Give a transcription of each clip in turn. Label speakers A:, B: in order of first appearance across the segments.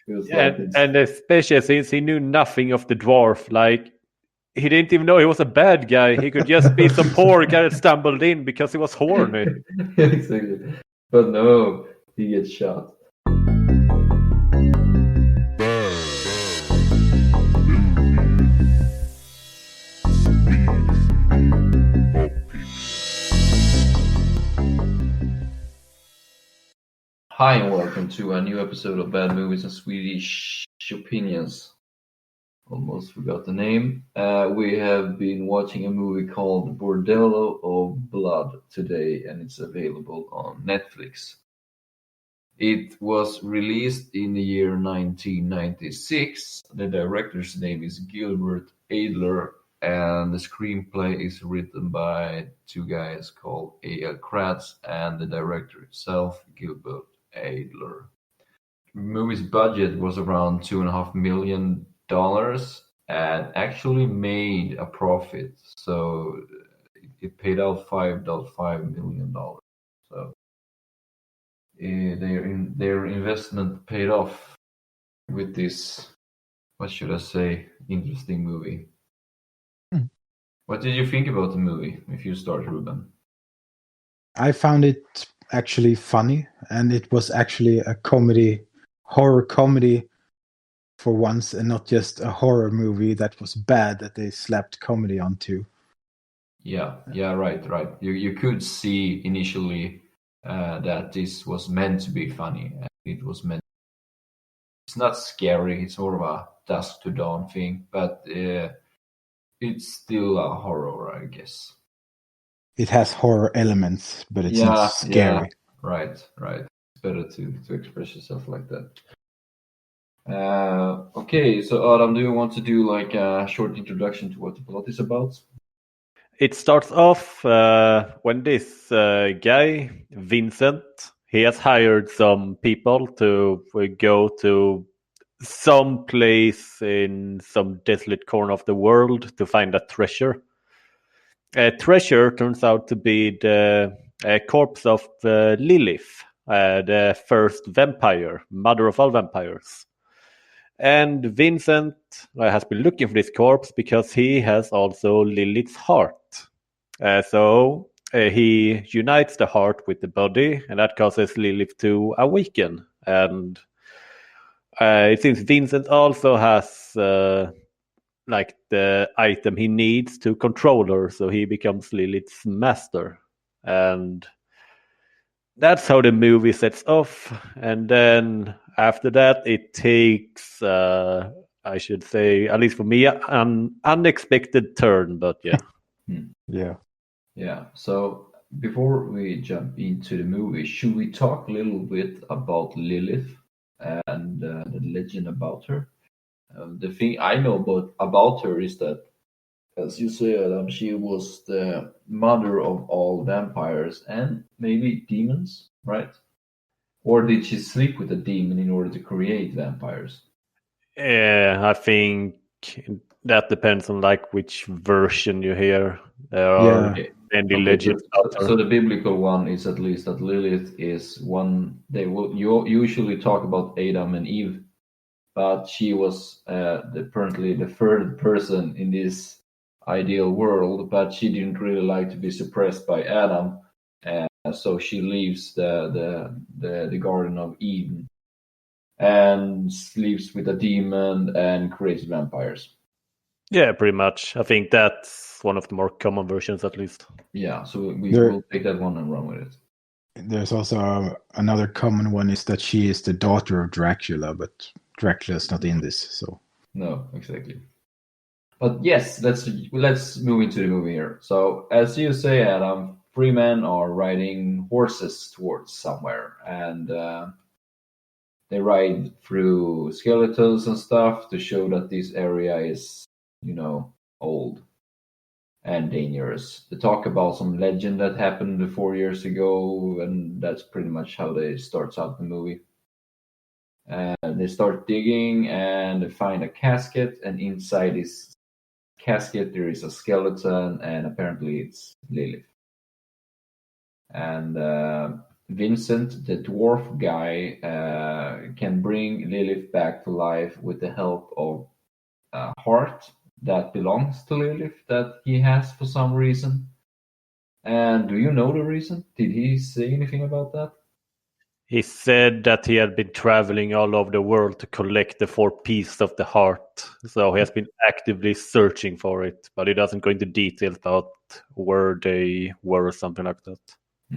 A: It was
B: Yeah,
A: like
B: and especially since he knew nothing of the dwarf, like he didn't even know he was a bad guy. He could just be some poor guy that stumbled in because he was horny.
A: exactly. But no, he gets shot. Hi and welcome to a new episode of Bad Movies and Swedish Opinions. Almost forgot the name. We have been watching a movie called Bordello of Blood today, and it's available on Netflix. It was released in the year 1996. The director's name is Gilbert Adler, and the screenplay is written by two guys called Katz and the director himself, Gilbert Adler. The movie's budget was around $2.5 million and actually made a profit. So it paid out $5.5 million. So their investment paid off with this, what should I say, interesting movie. What did you think about the movie, if you start, Ruben?
C: I found it actually funny, and it was actually a horror comedy for once, and not just a horror movie that was bad that they slapped comedy onto.
A: Yeah, right. You could see initially that this was meant to be funny. It was meant. It's not scary. It's more of a dusk to dawn thing, but it's still a horror, I guess.
C: It has horror elements, but it's not scary.
A: Yeah, right. It's better to express yourself like that. Okay, so Adam, do you want to do like a short introduction to what the plot is about?
B: It starts off when this guy, Vincent, he has hired some people to go to some place in some desolate corner of the world to find a treasure. A treasure turns out to be the corpse of Lilith, the first vampire, mother of all vampires. And Vincent has been looking for this corpse because he has also Lilith's heart. So he unites the heart with the body, and that causes Lilith to awaken. And it seems Vincent also has like the item he needs to control her, so he becomes Lilith's master. And that's how the movie sets off. And then after that, it takes, I should say, at least for me, an unexpected turn. But yeah.
A: Yeah. So before we jump into the movie, should we talk a little bit about Lilith and the legend about her? The thing I know about her is that, as you say, Adam, she was the mother of all vampires and maybe demons, right? Or did she sleep with a demon in order to create vampires?
B: Yeah, I think that depends on like which version you hear. There are many legends out there.
A: So the biblical one is at least that Lilith is one. They will usually talk about Adam and Eve, but she was apparently the third person in this ideal world. But she didn't really like to be suppressed by Adam, so she leaves the Garden of Eden and sleeps with a demon and creates vampires.
B: Yeah, pretty much. I think that's one of the more common versions, at least.
A: Yeah, so we will take that one and run with it.
C: There's also another common one is that she is the daughter of Dracula, but Dracula's not in this, so.
A: No, exactly. But yes, let's move into the movie here. So, as you say, Adam, 3 men are riding horses towards somewhere, and they ride through skeletons and stuff to show that this area is, old and dangerous. They talk about some legend that happened 4 years ago, and that's pretty much how they starts out the movie. And they start digging, and they find a casket, and inside this casket there is a skeleton, and apparently it's Lilith. And Vincent, the dwarf guy, can bring Lilith back to life with the help of a heart that belongs to Lilith that he has for some reason. And do you know the reason? Did he say anything about that?
B: He said that he had been traveling all over the world to collect the 4 pieces of the heart. So he has been actively searching for it, but he doesn't go into details about where they were or something like that.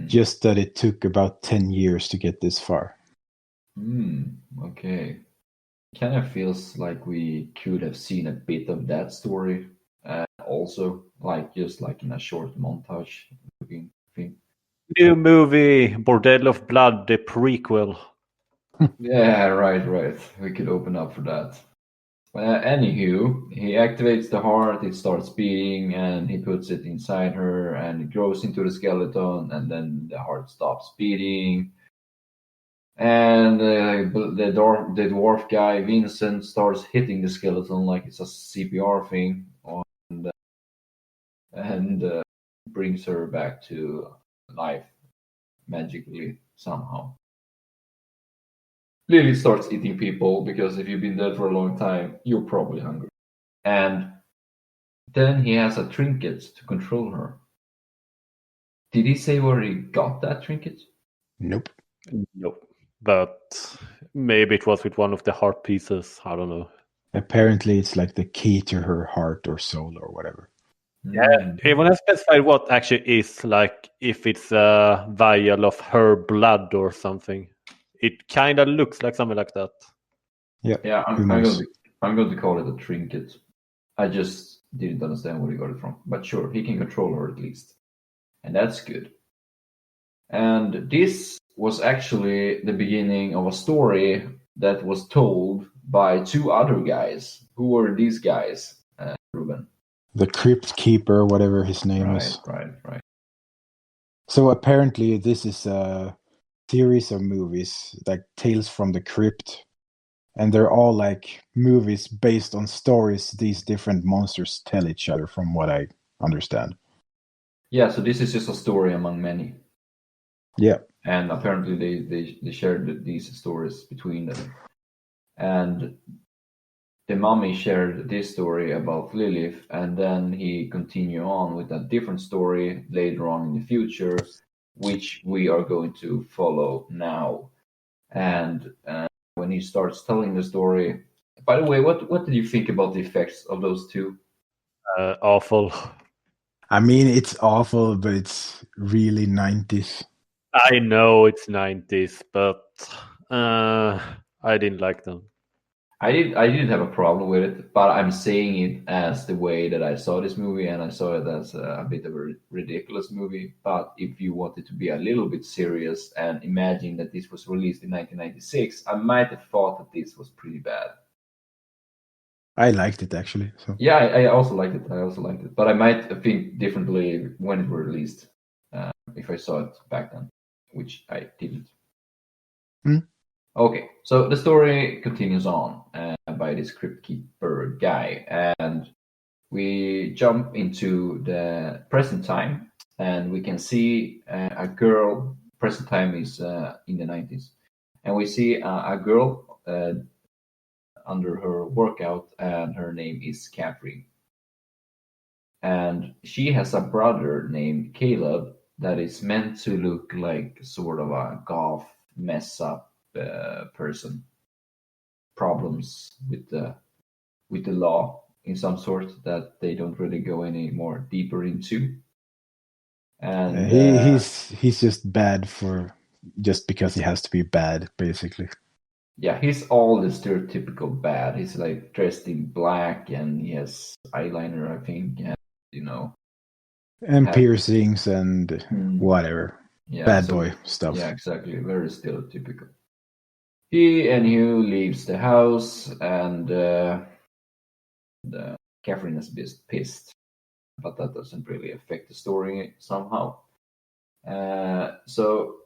C: Just that it took about 10 years to get this far.
A: Okay. Kind of feels like we could have seen a bit of that story also, just in a short montage looking thing.
B: New movie, Bordello of Blood, the prequel.
A: Yeah, right. We could open up for that. Anywho, he activates the heart, it starts beating, and he puts it inside her, and it grows into the skeleton, and then the heart stops beating. And the dwarf guy, Vincent, starts hitting the skeleton like it's a CPR thing, and brings her back to life magically somehow. Lily starts eating people because if you've been dead for a long time, you're probably hungry. And then he has a trinket to control her. Did he say where he got that trinket?
C: Nope.
B: Nope. But maybe it was with one of the heart pieces. I don't know.
C: Apparently, it's like the key to her heart or soul or whatever.
B: Yeah, everyone has specified what actually is, like if it's a vial of her blood or something. It kind of looks like something like that.
A: Yeah, I'm going to call it a trinket. I just didn't understand where he got it from. But sure, he can control her at least. And that's good. And this was actually the beginning of a story that was told by 2 other guys. Who were these guys, Ruben?
C: The Crypt Keeper, whatever his name is.
A: Right.
C: So apparently this is a series of movies, like Tales from the Crypt. And they're all like movies based on stories these different monsters tell each other, from what I understand.
A: Yeah, so this is just a story among many.
C: Yeah.
A: And apparently they shared these stories between them. And the mummy shared this story about Lilith, and then he continued on with a different story later on in the future, which we are going to follow now. And when he starts telling the story, by the way, what did you think about the effects of those 2?
B: Awful.
C: I mean, it's awful, but it's really 90s.
B: I know it's 90s, but I didn't like them.
A: I didn't have a problem with it, but I'm saying it as the way that I saw this movie, and I saw it as a bit of a ridiculous movie. But if you wanted to be a little bit serious and imagine that this was released in 1996, I might have thought that this was pretty bad.
C: I liked it, actually. So.
A: Yeah, I also liked it. But I might think differently when it was released, if I saw it back then, which I didn't. Okay, so the story continues on by this Crypt Keeper guy, and we jump into the present time, and we can see a girl. Present time is in the 90s, and we see a girl under her workout, and her name is Catherine. And she has a brother named Caleb that is meant to look like sort of a goth, mess up person. Problems with the law in some sort that they don't really go any more deeper into. And
C: he's just bad just because he has to be bad, basically.
A: Yeah, he's all the stereotypical bad. He's like dressed in black and he has eyeliner, I think, and
C: and piercings and whatever.
A: Yeah,
C: bad boy stuff.
A: Yeah, exactly. Very stereotypical. He and Hugh leaves the house, and Catherine is pissed, but that doesn't really affect the story somehow. So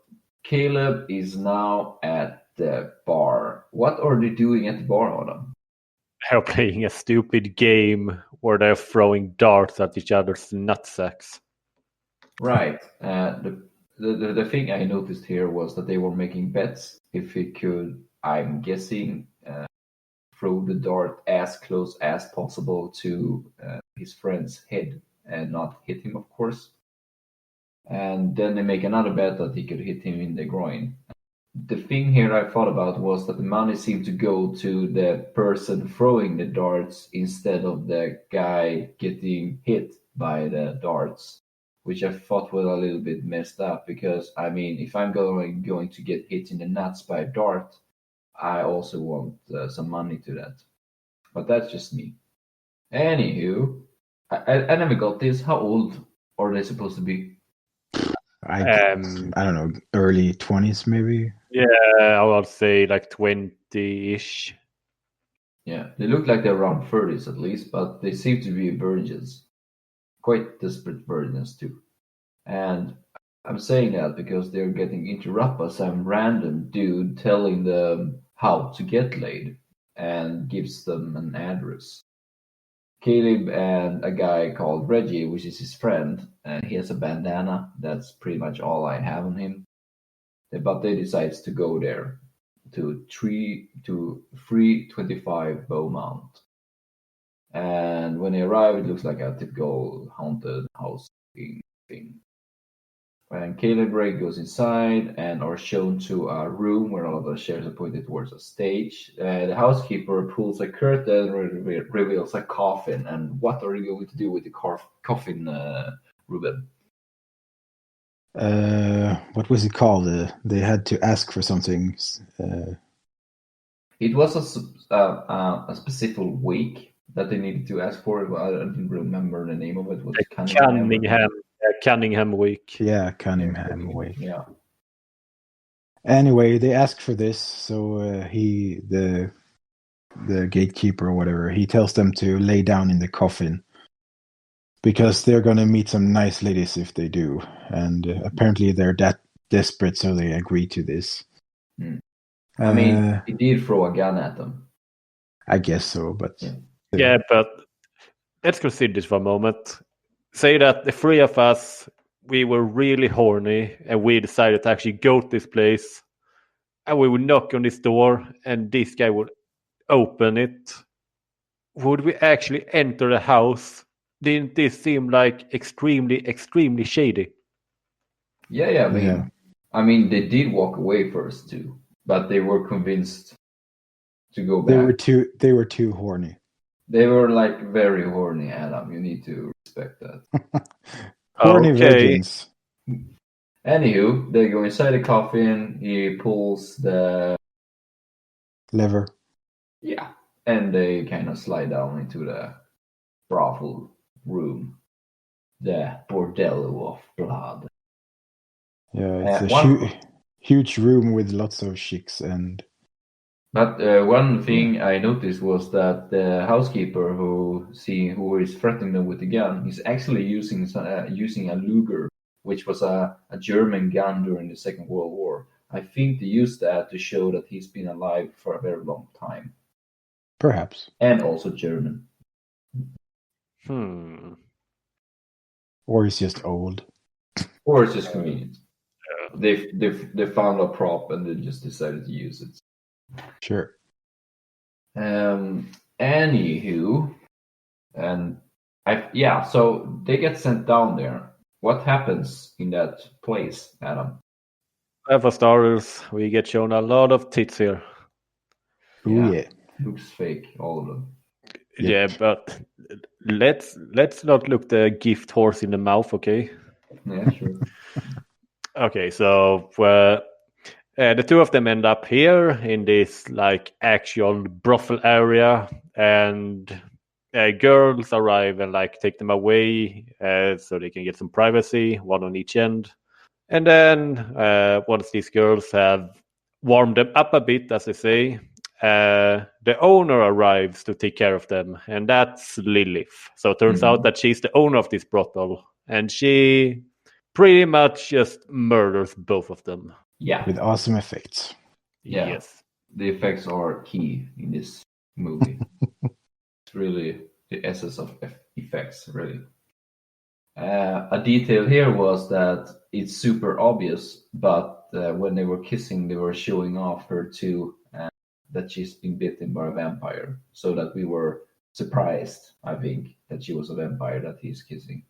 A: Caleb is now at the bar. What are they doing at the bar, Adam?
B: They're playing a stupid game where they're throwing darts at each other's nutsacks.
A: Right. The thing I noticed here was that they were making bets if he could, I'm guessing, throw the dart as close as possible to his friend's head and not hit him, of course. And then they make another bet that he could hit him in the groin. The thing here I thought about was that the money seemed to go to the person throwing the darts instead of the guy getting hit by the darts, which I thought was a little bit messed up because, I mean, if I'm going to get hit in the nuts by a dart, I also want some money to that. But that's just me. Anywho, I never got this. How old are they supposed to be?
C: I don't know, early 20s maybe.
B: Yeah, I would say like 20-ish.
A: Yeah, they look like they're around 30s at least, but they seem to be virgins. Quite desperate virgins too. And I'm saying that because they're getting interrupted by some random dude telling them how to get laid and gives them an address. Caleb and a guy called Reggie, which is his friend, and he has a bandana. That's pretty much all I have on him. But they decide to go there to 325 Beaumont. And when they arrive, it looks like a typical haunted house thing. And Caleb and Ray goes inside and are shown to a room where all of the chairs are pointed towards a stage. The housekeeper pulls a curtain and reveals a coffin. And what are you going to do with the coffin, Ruben?
C: What was it called? They had to ask for something.
A: It was a specific week that they needed to ask for. I didn't remember the name of it. Was
B: Cunningham week.
C: Yeah, Cunningham week.
A: Yeah.
C: Anyway, they asked for this, so the gatekeeper or whatever, he tells them to lay down in the coffin because they're gonna meet some nice ladies if they do, and apparently they're that desperate, so they agree to this.
A: I mean, he did throw a gun at them.
C: I guess so, but
B: yeah, but let's consider this for a moment. Say that the three of us, we were really horny and we decided to actually go to this place and we would knock on this door and this guy would open it. Would we actually enter the house? Didn't this seem like extremely, extremely shady?
A: Yeah. I mean, they did walk away first too, but they were convinced to go back.
C: They were too horny.
A: They were like very horny, Adam. You need to respect that.
C: Horny virgins.
A: Anywho, they go inside the coffin. He pulls the
C: lever.
A: Yeah, and they kind of slide down into the brothel room, the Bordello of blood.
C: Yeah, it's a huge room with lots of chicks and.
A: But one thing I noticed was that the housekeeper who is threatening them with the gun is actually using a Luger, which was a German gun during the Second World War. I think they used that to show that he's been alive for a very long time.
C: Perhaps.
A: And also German.
C: Or he's just old.
A: Or it's just convenient. They found a prop and they just decided to use it.
C: Sure.
A: Anywho, so they get sent down there. What happens in that place, Adam?
B: For starters, we get shown a lot of tits here.
C: Yeah.
A: Looks fake, all of them.
B: Yeah, but let's not look the gift horse in the mouth, okay?
A: Yeah, sure.
B: Okay, so the two of them end up here in this like actual brothel area, and girls arrive and like take them away so they can get some privacy, one on each end. And then once these girls have warmed them up a bit, as they say, the owner arrives to take care of them, and that's Lilith. So it turns out that she's the owner of this brothel, and she pretty much just murders both of them.
A: Yeah.
C: With awesome effects.
A: Yeah.
B: Yes.
A: The effects are key in this movie. It's really the essence of effects, really. A detail here was that it's super obvious, but when they were kissing, they were showing off her too, that she's been bitten by a vampire, so that we were surprised, I think, that she was a vampire that he's kissing.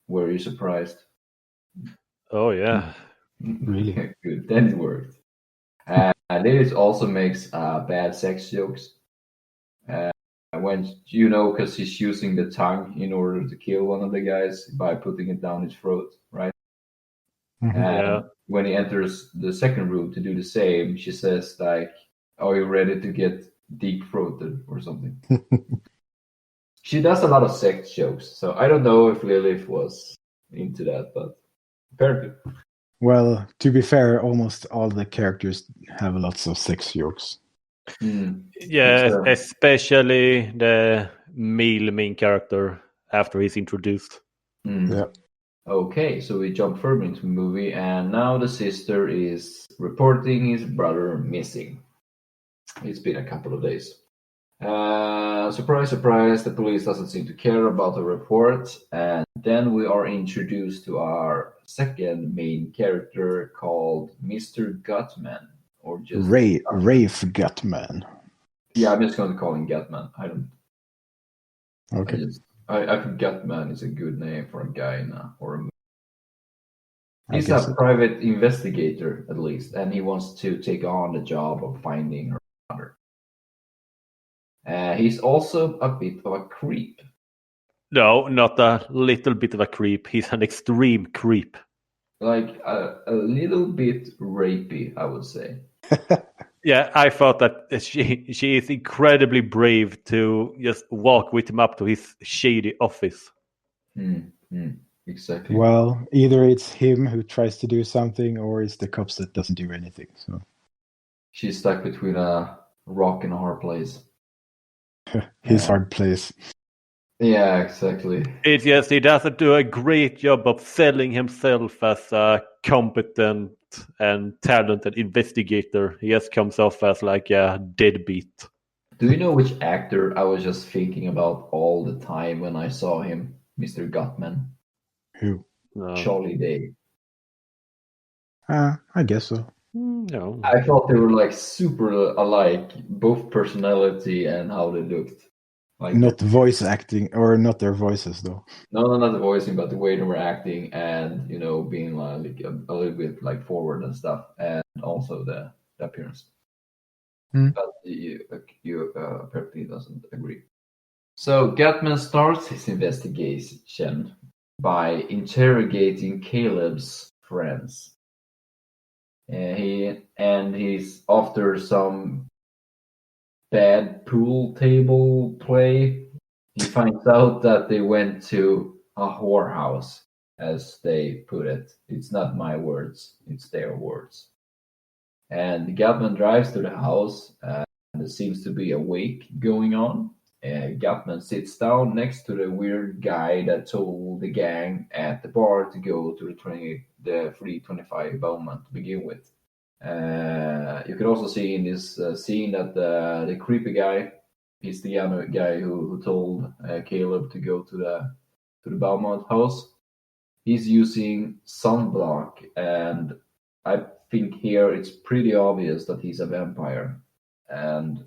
A: Were you surprised?
B: Oh yeah.
C: Really?
A: Good, then it worked. Lilith also makes bad sex jokes. When because he's using the tongue in order to kill one of the guys by putting it down his throat, right?
C: Mhm.
A: And
B: Yeah.
A: when he enters the second room to do the same, she says like, "Are you ready to get deep throated or something?" She does a lot of sex jokes, so I don't know if Lilith was into that, but apparently.
C: Well, to be fair, almost all the characters have lots of sex jokes.
B: Yeah,
A: It's,
B: especially the male main character after he's introduced.
C: Yeah.
A: Okay, so we jump further into the movie, and now the sister is reporting his brother missing. It's been a couple of days. Surprise, surprise, the police doesn't seem to care about the report, and then we are introduced to our second main character called Mr. Gutman, or just
C: Rafe Gutman.
A: Yeah, I'm just going to call him Gutman.
C: Okay.
A: I think Gutman is a good name for a guy in a horror movie. He's
C: guess
A: a
C: it.
A: private investigator, at least, and he wants to take on the job of finding her mother. He's also a bit of a creep.
B: No, not a little bit of a creep. He's an extreme creep.
A: Like a little bit rapey, I would say.
B: Yeah, I thought that she is incredibly brave to just walk with him up to his shady office.
A: Exactly.
C: Well, either it's him who tries to do something, or it's the cops that doesn't do anything. So
A: She's stuck between a rock and a hard place.
C: his hard place.
A: Yeah, exactly.
B: It's just he doesn't do a great job of selling himself as a competent and talented investigator. He just comes off as like a deadbeat.
A: Do you know which actor I was just thinking about all the time when I saw him, Mr. Gutman?
C: Who?
B: No.
A: Charlie Day.
C: I guess so.
B: No.
A: I thought they were like super alike, both personality and how they looked. Like
C: Not voice acting, or not their voices though.
A: no, not the voicing, but the way they were acting, and being like a little bit like forward and stuff, and also the appearance. But you apparently doesn't agree. So Gutman starts his investigation by interrogating Caleb's friends. He's after some bad pool table play. He finds out that they went to a whorehouse, as they put it. It's not my words, it's their words. And Gutman drives to the house, and there seems to be a wake going on. Gutman sits down next to the weird guy that told the gang at the bar to go to the 325 Bowman to begin with. You can also see in this scene that the creepy guy, he's the guy who told Caleb to go to the Beaumont house. He's using sunblock, and I think here it's pretty obvious that he's a vampire. And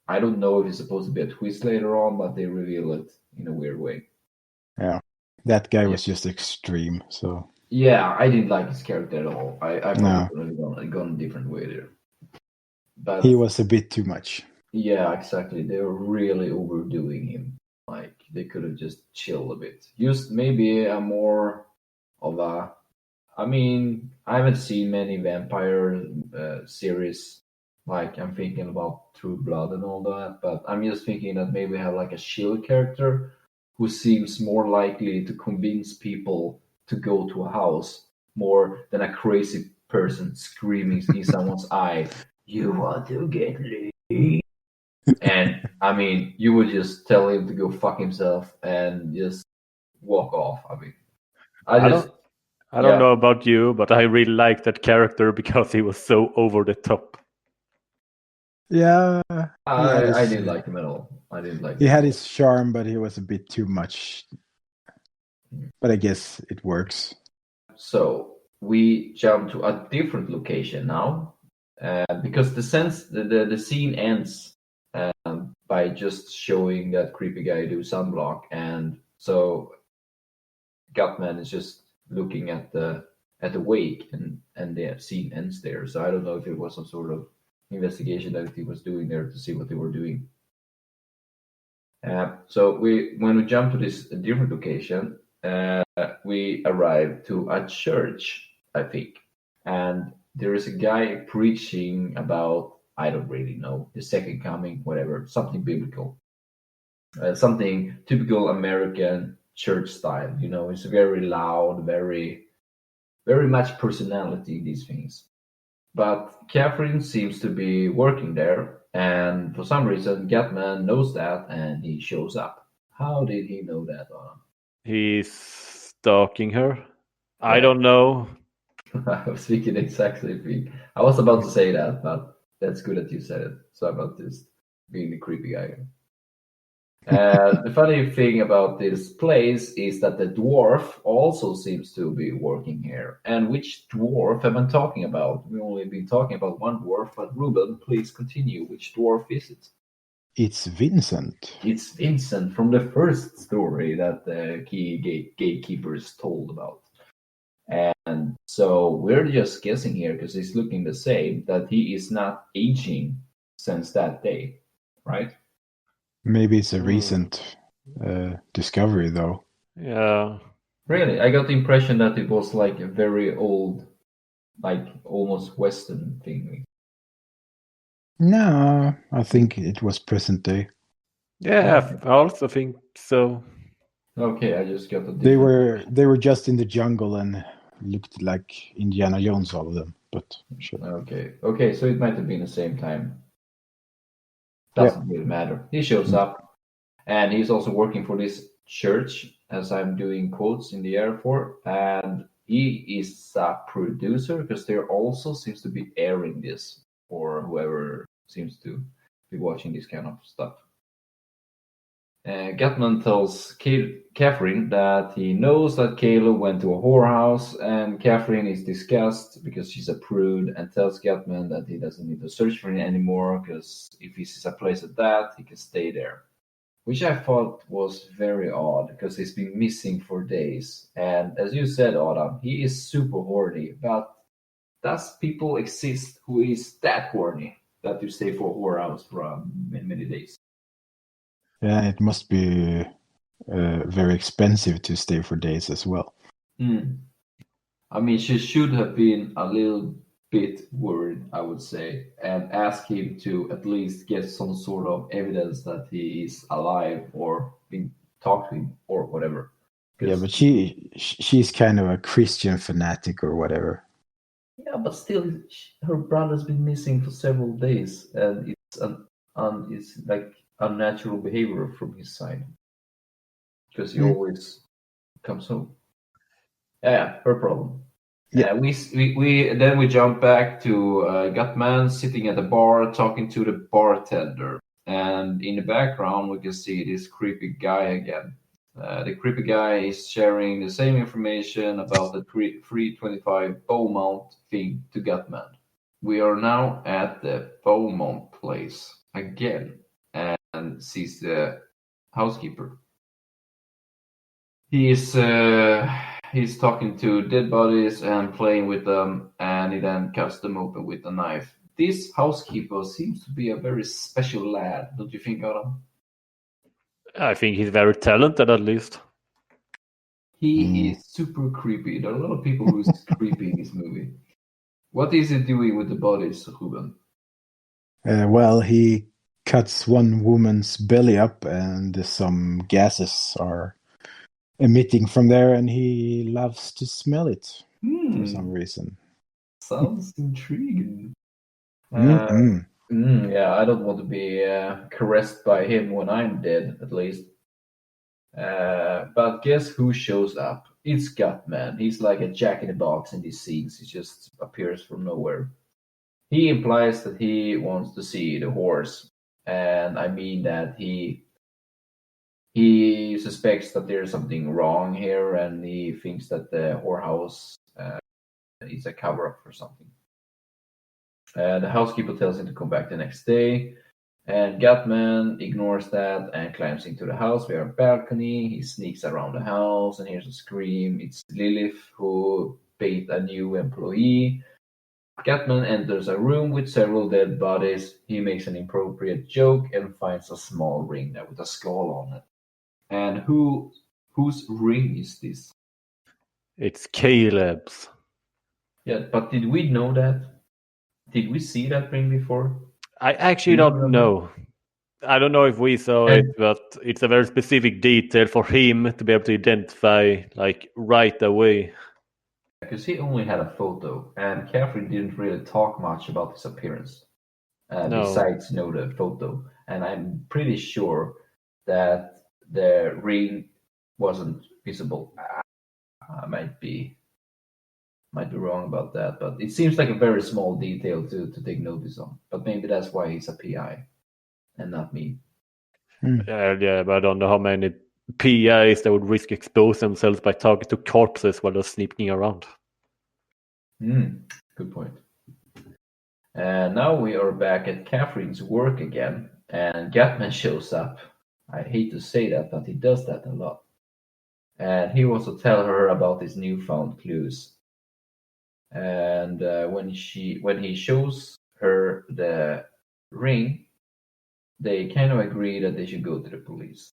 A: I don't know if it's supposed to be a twist later on, but they reveal it in a weird way.
C: Yeah, that guy was just extreme. So
A: yeah, I didn't like his character at all. I
C: No.
A: probably would have gone a different way there. But
C: he was a bit too much.
A: yeah, exactly. They were really overdoing him. Like they could have just chilled a bit. Used maybe a more of a. I mean, I haven't seen many vampire series. Like I'm thinking about True Blood and all that, but I'm just thinking that maybe have like a shield character who seems more likely to convince people to go to a house more than a crazy person screaming in someone's eye, "You want to get laid?" And I mean, you would just tell him to go fuck himself and just walk off. I mean, I
B: don't know about you, but I really like that character because he was so over the top.
C: Yeah,
A: I didn't like him at all. I didn't like.
C: He had his charm, but he was a bit too much. But I guess it works.
A: So we jump to a different location now, because the scene ends by just showing that creepy guy do sunblock, and so Gutman is just looking at the wake, and the scene ends there. So I don't know if it was some sort of investigation that he was doing there to see what they were doing. So when we jump to this different location, we arrive to a church, I think, and there is a guy preaching about, I don't really know, the second coming, whatever, something biblical, something typical American church style. It's very loud, very very much personality in these things. But Catherine seems to be working there, and for some reason, Gutman knows that, and he shows up. How did he know that?
B: He's stalking her. I
A: Yeah.
B: don't know.
A: I was thinking exactly. I was about to say that, but that's good that you said it. So about this being the creepy guy. The funny thing about this place is that the dwarf also seems to be working here. And which dwarf am I talking about? We've only been talking about one dwarf, but Ruben, please continue. Which dwarf is it?
C: It's Vincent.
A: It's Vincent from the first story that the gatekeepers told about. And so we're just guessing here, because he's looking the same, that he is not aging since that day, right?
C: Maybe it's a recent discovery, though.
B: Yeah.
A: Really, I got the impression that it was like a very old, like almost Western thing.
C: No, I think it was present day.
B: Yeah, I also think so.
A: Okay, I just got a
C: They
A: different.
C: were just in the jungle and looked like Indiana Jones, all of them. But sure.
A: Okay, so it might have been the same time. Doesn't really matter. He shows up, and he's also working for this church, as I'm doing quotes in the air for, and he is a producer, because there also seems to be airing this for whoever seems to be watching this kind of stuff. Gutman tells Catherine that he knows that Gale went to a whorehouse, and Catherine is disgusted because she's a prude, and tells Gutman that he doesn't need to search for him anymore, because if he sees a place like that, he can stay there. Which I thought was very odd, because he's been missing for days. And as you said, Adam, he is super horny, but does people exist who is that horny that you stay for a whorehouse for many, many days?
C: Yeah, it must be very expensive to stay for days as well.
A: I mean, she should have been a little bit worried, I would say, and ask him to at least get some sort of evidence that he is alive or been talked to him or whatever.
C: Yeah, but she's kind of a Christian fanatic or whatever.
A: Yeah, but still, her brother's been missing for several days, and it's like unnatural behavior from his side, because he always comes home. Yeah, her problem.
C: Yeah.
A: We jump back to Gutman sitting at the bar talking to the bartender, and in the background we can see this creepy guy again. The creepy guy is sharing the same information about the 325 Beaumont thing to Gutman. We are now at the Beaumont place again, and sees the housekeeper. He's talking to dead bodies and playing with them, and he then cuts them open with a knife. This housekeeper seems to be a very special lad, don't you think, Adam?
B: I think he's very talented, at least.
A: He is super creepy. There are a lot of people who is creepy in this movie. What is he doing with the bodies, Ruben?
C: Well, he cuts one woman's belly up, and some gases are emitting from there, and he loves to smell it for some reason.
A: Sounds intriguing.
C: Mm-mm.
A: I don't want to be caressed by him when I'm dead, at least. But guess who shows up? It's Gutman. He's like a jack in the box in these scenes. He just appears from nowhere. He implies that he wants to see the horse, and I mean that he suspects that there's something wrong here, and he thinks that the whorehouse it's a cover-up for something. The housekeeper tells him to come back the next day, and Gutman ignores that and climbs into the house via a balcony. He sneaks around the house and hears a scream. It's Lilith who paid a new employee. Gutman enters a room with several dead bodies. He makes an inappropriate joke and finds a small ring there with a skull on it. And whose ring is this?
B: It's Caleb's.
A: Yeah, but did we know that? Did we see that ring before?
B: I actually
A: Do you
B: don't
A: remember?
B: know. I don't know if we saw it, but it's a very specific detail for him to be able to identify like right away.
A: Because he only had a photo, and Catherine didn't really talk much about his appearance,
B: No.
A: besides the photo. And I'm pretty sure that the ring wasn't visible. I might be wrong about that, but it seems like a very small detail to take notice on. But maybe that's why he's a PI and not me.
B: Yeah, but I don't know how many PIs that would risk expose themselves by talking to corpses while they're sneaking around.
A: Good point. And now we are back at Catherine's work again, and Gutman shows up. I hate to say that, but he does that a lot. And he wants to tell her about his newfound clues. And when he shows her the ring, they kind of agree that they should go to the police.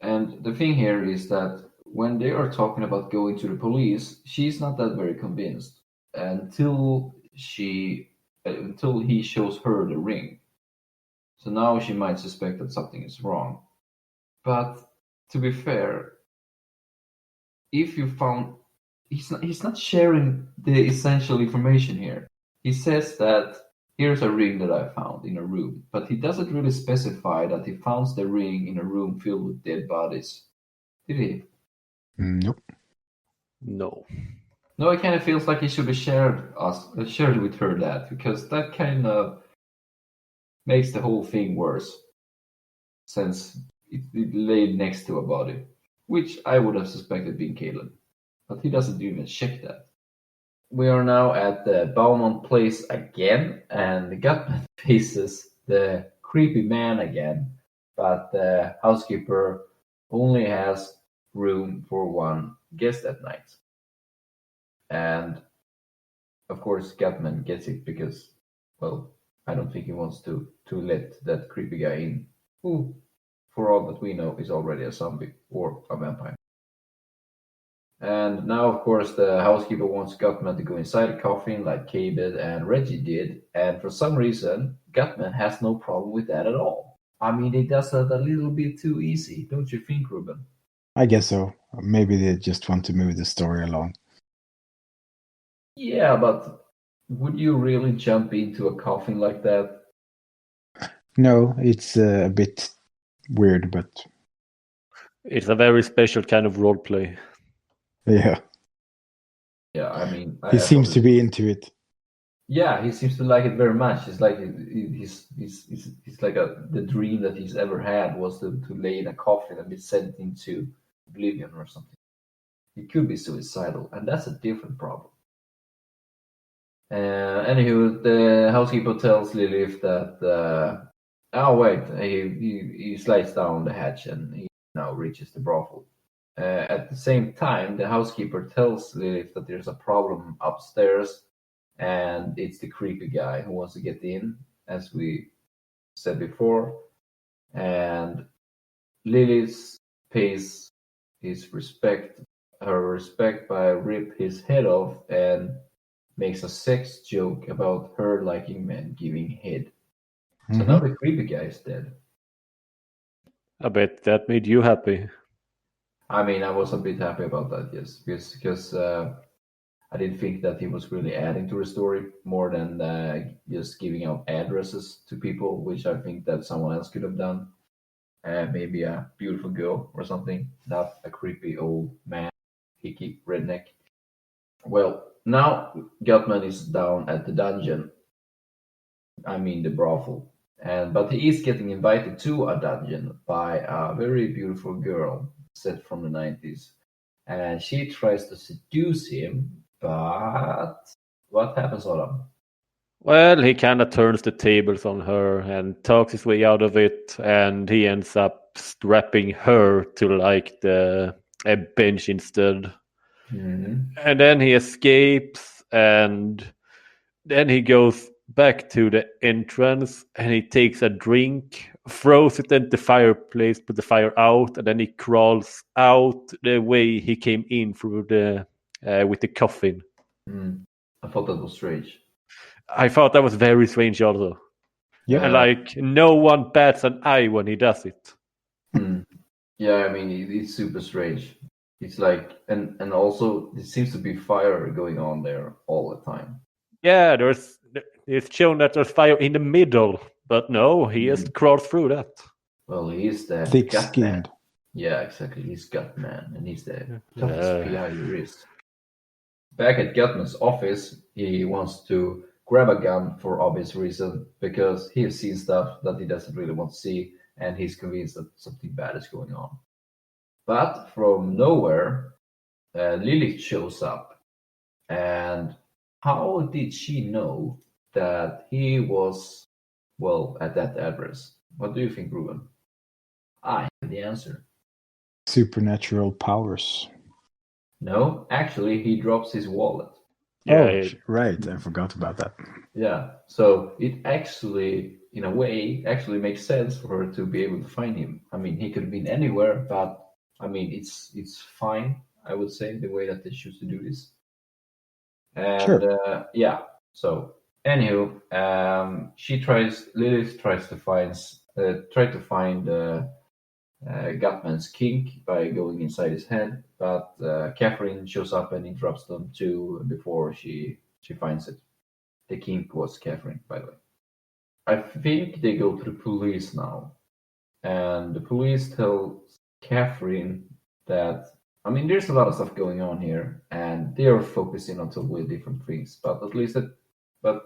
A: And the thing here is that when they are talking about going to the police, she's not that very convinced until he shows her the ring. So now she might suspect that something is wrong. But to be fair, if you found he's not sharing the essential information here. He says that here's a ring that I found in a room, but he doesn't really specify that he found the ring in a room filled with dead bodies. Did he?
C: Nope.
B: No.
A: No, it kind of feels like he should have shared with her that, because that kind of makes the whole thing worse, since it laid next to a body, which I would have suspected being Caleb. But he doesn't even check that. We are now at the Beaumont place again, and the Gutman faces the creepy man again, but the housekeeper only has room for one guest at night. And of course, Gutman gets it because, well, I don't think he wants to let that creepy guy in, who, for all that we know, is already a zombie or a vampire. And now, of course, the housekeeper wants Gutman to go inside the coffin like Cabot and Reggie did, and for some reason, Gutman has no problem with that at all. I mean, he does that a little bit too easy, don't you think, Ruben?
C: I guess so. Maybe they just want to move the story along.
A: Yeah, but would you really jump into a coffin like that?
C: No, it's a bit weird, but
B: It's a very special kind of roleplay.
C: yeah.
A: Yeah, I mean,
C: He seems to be into it.
A: Yeah, he seems to like it very much. It's like he's like the dream that he's ever had was to lay in a coffin and be sent into oblivion or something. He could be suicidal, and that's a different problem. Anywho, the housekeeper tells Lilith that he slides down the hatch and he now reaches the brothel. At the same time, the housekeeper tells Lilith that there's a problem upstairs, and it's the creepy guy who wants to get in, as we said before. And Lilith pays her respect by rip his head off and makes a sex joke about her liking men giving head. So now the creepy guy is dead.
B: I bet that made you happy.
A: I mean, I was a bit happy about that, yes, because I didn't think that he was really adding to the story more than just giving out addresses to people, which I think that someone else could have done. Maybe a beautiful girl or something, not a creepy old man, hickey redneck. Well, now Gutman is down at the dungeon. I mean the brothel. But he is getting invited to a dungeon by a very beautiful girl set from the 90s. And she tries to seduce him, but What happens, Adam?
B: Well, he kind of turns the tables on her and talks his way out of it, and he ends up strapping her to like a bench instead.
A: Mhm.
B: And then he escapes, and then he goes back to the entrance and he takes a drink, throws it into the fireplace, put the fire out, and then he crawls out the way he came in through the with the coffin.
A: I thought that was strange.
B: I thought that was very strange also.
C: Yeah.
B: And like no one bats an eye when he does it.
A: Yeah, I mean, it's super strange. It's like, and also there seems to be fire going on there all the time.
B: Yeah, it's shown that there's fire in the middle, but no, he just crawls through that.
A: Well, he's the
C: Thick-skinned.
A: Gutman. Yeah, exactly. He's Gutman, and he's the toughest PI there is. Back at Gutman's office, he wants to grab a gun for obvious reason because he has seen stuff that he doesn't really want to see, and he's convinced that something bad is going on. But from nowhere, Lilith shows up, and how did she know that he was, well, at that address? What do you think, Ruben? I have the answer.
C: Supernatural powers.
A: No, actually, he drops his wallet.
B: Yeah,
C: Right. I forgot about that.
A: Yeah, so it actually, in a way, actually makes sense for her to be able to find him. I mean, he could have been anywhere, but I mean, it's fine, I would say, the way that they choose to do this. And
C: Sure.
A: yeah, so anywho, Lilith tries to find Gutman's kink by going inside his head, but Catherine shows up and interrupts them too before she finds it. The kink was Catherine, by the way. I think they go to the police now, and the police tell Catherine that, I mean, there's a lot of stuff going on here, and they are focusing on totally different things. But at least but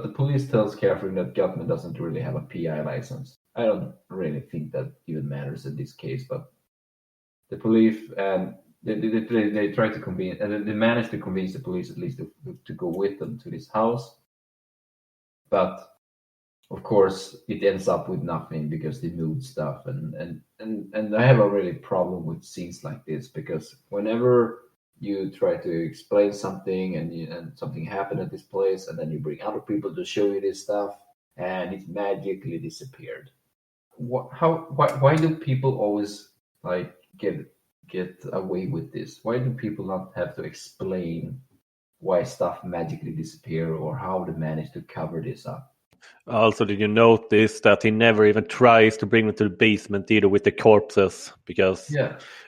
A: the police tells Catherine that Gutman doesn't really have a PI license. I don't really think that even matters in this case, but the police and they try to convince, and they manage to convince the police at least to go with them to this house. But of course, it ends up with nothing because they moved stuff, and I have a really problem with scenes like this because whenever you try to explain something and something happened at this place, and then you bring other people to show you this stuff, and it magically disappeared. Why do people always like get away with this? Why do people not have to explain why stuff magically disappear or how they manage to cover this up?
B: Also, did you notice that he never even tries to bring them to the basement either with the corpses? Because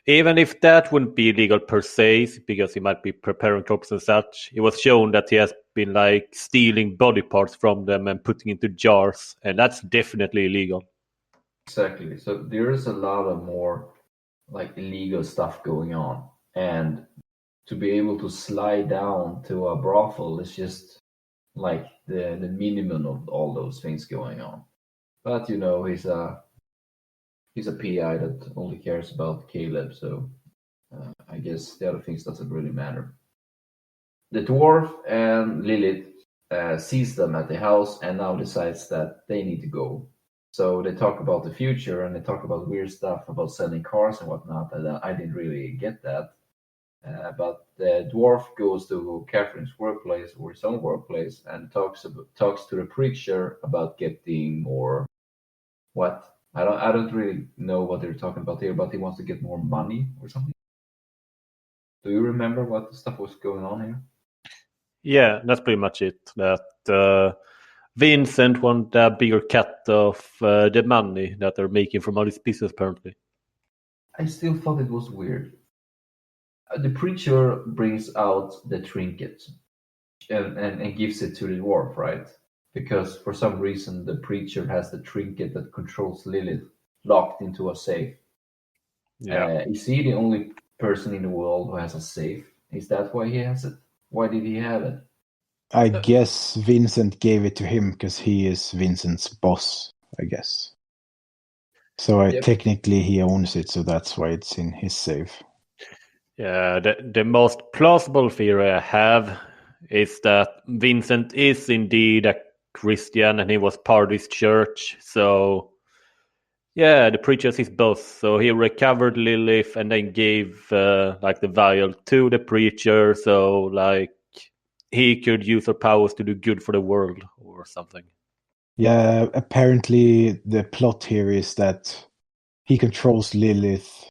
B: even if that wouldn't be illegal per se, because he might be preparing corpses and such, it was shown that he has been like stealing body parts from them and putting into jars, and that's definitely illegal.
A: Exactly. So there is a lot of more like illegal stuff going on, and to be able to slide down to a brothel is just like the minimum of all those things going on. But you know, he's a PI that only cares about Caleb, so I guess the other things doesn't really matter. The dwarf and Lilith sees them at the house and now decides that they need to go. So they talk about the future and they talk about weird stuff about selling cars and whatnot. And I didn't really get that. But the dwarf goes to Catherine's workplace or his own workplace and talks to the preacher about getting more. What? I don't really know what they're talking about here, but he wants to get more money or something. Do you remember what stuff was going on here?
B: Yeah, that's pretty much it. That Vincent wanted a bigger cut of the money that they're making from all this business, apparently.
A: I still thought it was weird. The preacher brings out the trinket and gives it to the dwarf, right? Because for some reason the preacher has the trinket that controls Lilith locked into a safe.
B: Yeah.
A: Is he the only person in the world who has a safe? Is that why he has it? Why did he have it?
C: I guess Vincent gave it to him because he is Vincent's boss, I guess. So technically he owns it, so that's why it's in his safe.
B: Yeah, the most plausible theory I have is that Vincent is indeed a Christian and he was part of this church. So, yeah, the preacher sees both. So he recovered Lilith and then gave the vial to the preacher. So, he could use her powers to do good for the world or something.
C: Yeah, apparently the plot here is that he controls Lilith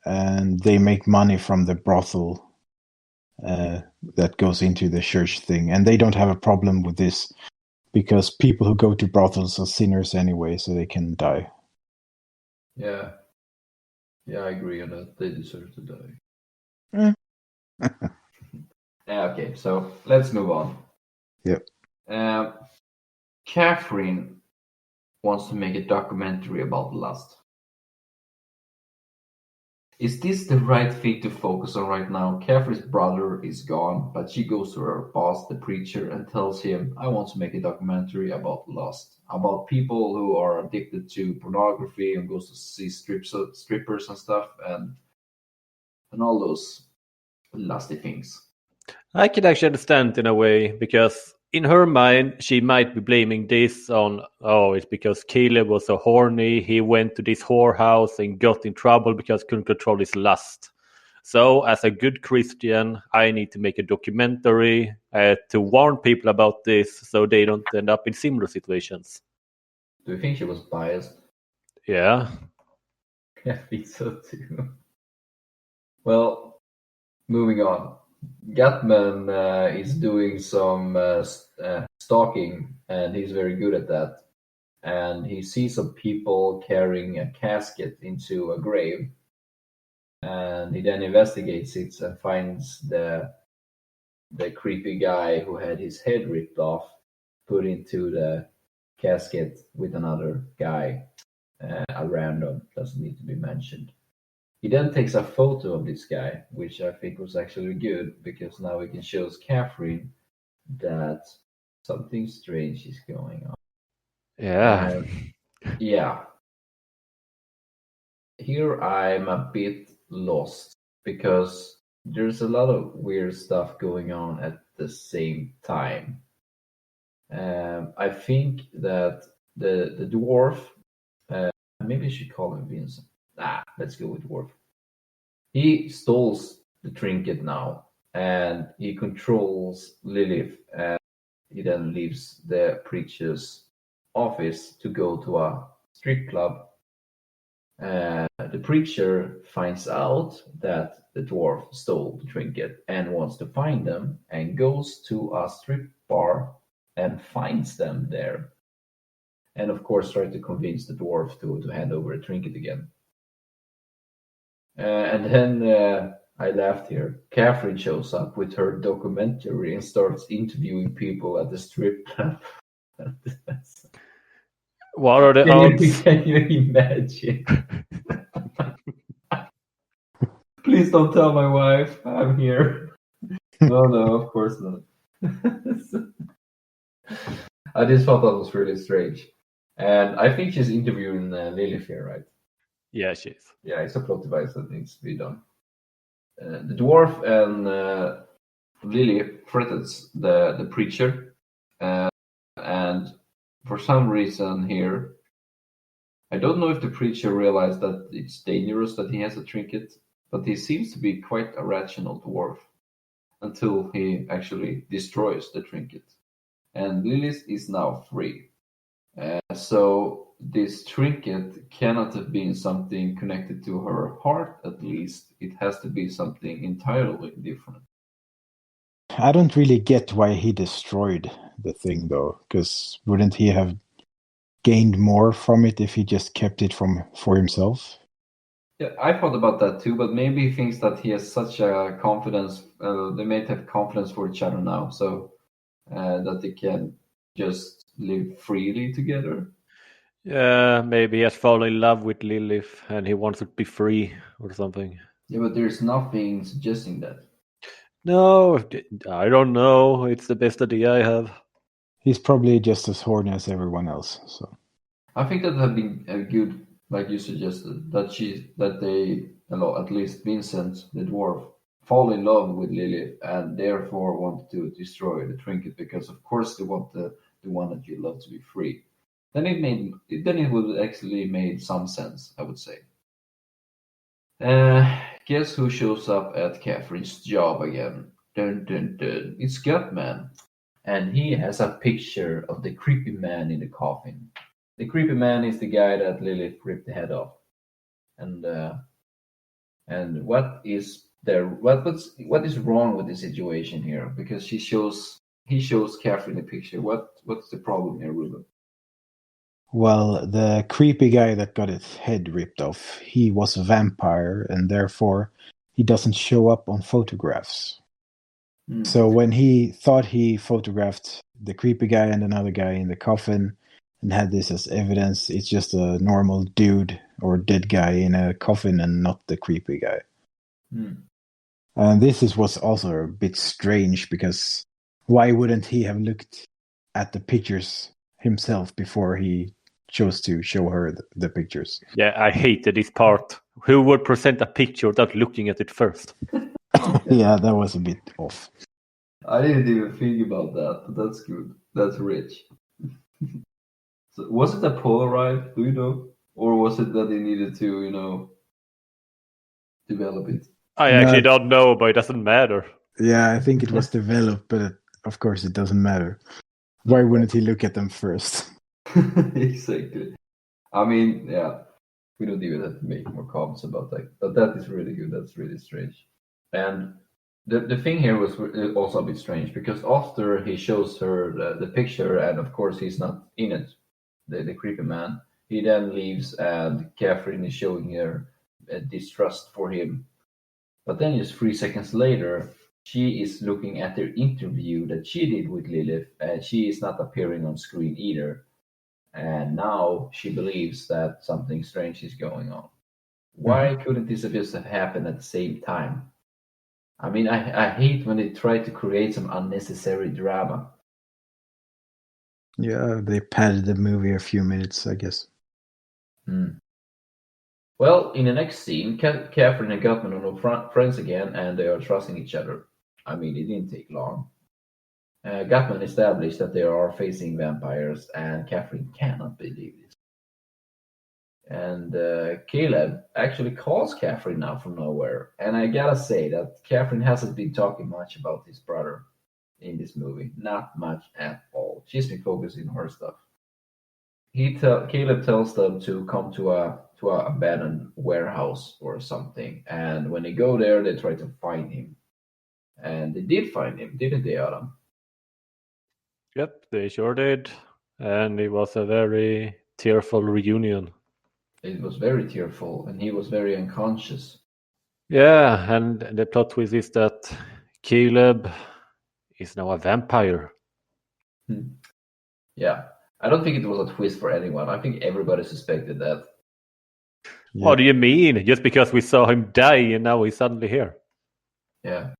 C: and they make money from the brothel that goes into the church thing. And they don't have a problem with this because people who go to brothels are sinners anyway, so they can die.
A: Yeah. Yeah, I agree on that. They deserve to die. Okay, so let's move on.
C: Yep.
A: Catherine wants to make a documentary about lust. Is this the right thing to focus on right now? Catherine's brother is gone, but she goes to her boss, the preacher, and tells him, I want to make a documentary about lust, about people who are addicted to pornography and goes to see strippers and stuff and all those lusty things.
B: I can actually understand in a way, because in her mind, she might be blaming this on, it's because Caleb was so horny, he went to this whorehouse and got in trouble because he couldn't control his lust. So, as a good Christian, I need to make a documentary to warn people about this so they don't end up in similar situations.
A: Do you think she was biased?
B: Yeah.
A: I think so too. Well, moving on. Gutman is doing some stalking, and he's very good at that. And he sees some people carrying a casket into a grave, and he then investigates it and finds the creepy guy who had his head ripped off put into the casket with another guy, a random, doesn't need to be mentioned. He then takes a photo of this guy, which I think was actually good, because now we can show Catherine that something strange is going on.
B: Yeah.
A: Yeah. Here I'm a bit lost, because there's a lot of weird stuff going on at the same time. I think that the dwarf, maybe I should call him Vincent. Let's go with dwarf. He stalls the trinket now, and he controls Lilith, and he then leaves the preacher's office to go to a strip club. The preacher finds out that the dwarf stole the trinket and wants to find them, and goes to a strip bar and finds them there. And of course tries to convince the dwarf to hand over the trinket again. And then I laughed here. Catherine shows up with her documentary and starts interviewing people at the strip club.
B: What are the odds?
A: Can you imagine? Please don't tell my wife I'm here. No, of course not. I just thought that was really strange. And I think she's interviewing Lilith here, right?
B: Yeah, she is.
A: Yeah, it's a plot device that needs to be done. The dwarf and Lily threatens the preacher, and for some reason here, I don't know if the preacher realized that it's dangerous that he has a trinket, but he seems to be quite a rational dwarf until he actually destroys the trinket. And Lilith is now free. So this trinket cannot have been something connected to her heart, at least. It has to be something entirely different.
C: I don't really get why he destroyed the thing, though, because wouldn't he have gained more from it if he just kept it for himself?
A: Yeah, I thought about that too, but maybe he thinks that he has such a confidence. They may have confidence for each other now, so that they can just live freely together.
B: Yeah, maybe he has fallen in love with Lilith and he wants to be free or something.
A: Yeah, but there's nothing suggesting that.
B: No, I don't know. It's the best idea I have.
C: He's probably just as horny as everyone else. So
A: I think that have been a good, like you suggested, at least Vincent, the dwarf, fall in love with Lily and therefore want to destroy the trinket because of course they want the one that you love to be free. Then it would actually made some sense, I would say. Guess who shows up at Catherine's job again? Dun dun dun. It's Gutman. And he has a picture of the creepy man in the coffin. The creepy man is the guy that Lilith ripped the head off. And what is there? What is wrong with the situation here? Because he shows Catherine the picture. What's the problem here, Ruben?
C: Well, the creepy guy that got his head ripped off, he was a vampire, and therefore he doesn't show up on photographs. So when he thought he photographed the creepy guy and another guy in the coffin and had this as evidence, it's just a normal dude or dead guy in a coffin and not the creepy guy. And this was also a bit strange because why wouldn't he have looked at the pictures himself before he chose to show her the pictures?
B: Yeah, I hated this part. Who would present a picture without looking at it first?
C: Yeah, that was a bit off.
A: I didn't even think about that, but that's good. That's rich. So was it a Polaroid, do you know? Or was it that they needed to, develop it?
B: I actually don't know, but it doesn't matter.
C: Yeah, I think it was developed, but of course it doesn't matter. Why wouldn't he look at them first?
A: Exactly. I mean, yeah, we don't even have to make more comments about that. But that is really good. That's really strange. And the thing here was also a bit strange because after he shows her the picture, and of course he's not in it, the creepy man, he then leaves and Catherine is showing her distrust for him. But then just 3 seconds later, she is looking at the interview that she did with Lilith, and she is not appearing on screen either. And now she believes that something strange is going on. Why couldn't this just have happened at the same time? I mean, I hate when they try to create some unnecessary drama.
C: Yeah, they padded the movie a few minutes, I guess.
A: Well, in the next scene, Catherine and Gutman are no friends again, and they are trusting each other. I mean, it didn't take long. Gutman established that they are facing vampires, and Catherine cannot believe this. And Caleb actually calls Catherine out from nowhere. And I gotta say that Catherine hasn't been talking much about his brother in this movie. Not much at all. She's been focusing on her stuff. Caleb tells them to come to a abandoned warehouse or something. And when they go there, they try to find him. And they did find him, didn't they, Adam?
B: Yep, they sure did. And it was a very tearful reunion.
A: It was very tearful, and he was very unconscious.
B: Yeah, and the plot twist is that Caleb is now a vampire.
A: Yeah, I don't think it was a twist for anyone. I think everybody suspected that.
C: Yeah.
B: What do you mean? Just because we saw him die and now he's suddenly here?
A: Yeah,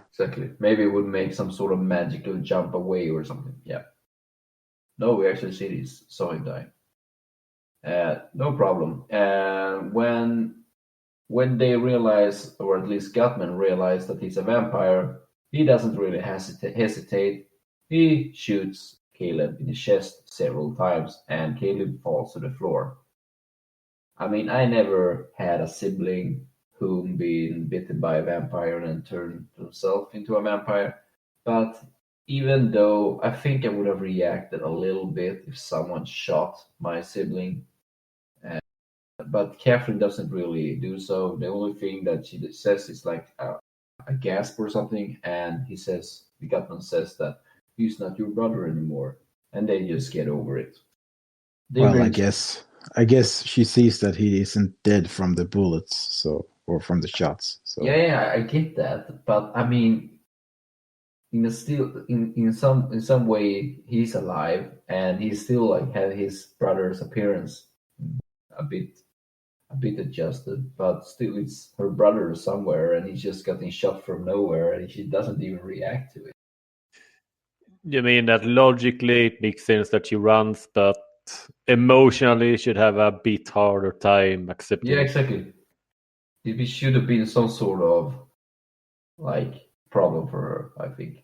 A: exactly. Maybe it would make some sort of magical jump away or something. Yeah. No, we actually saw him die. No problem. When they realize, or at least Gutman realized that he's a vampire, he doesn't really hesitate. He shoots Caleb in the chest several times, and Caleb falls to the floor. I mean, I never had a sibling whom been bitten by a vampire and turned himself into a vampire, but even though I think I would have reacted a little bit if someone shot my sibling, but Catherine doesn't really do so. The only thing that she says is like a gasp or something, and the Gutman says that he's not your brother anymore, and they just get over it.
C: I guess she sees that he isn't dead from the bullets, or from the shots. So.
A: Yeah, I get that, but I mean, in some way he's alive, and he still like had his brother's appearance a bit adjusted, but still it's her brother somewhere, and he's just getting shot from nowhere, and she doesn't even react to it.
B: You mean that logically it makes sense that she runs, but emotionally should have a bit harder time accepting?
A: Yeah, exactly. It should have been some sort of like problem for her, I think.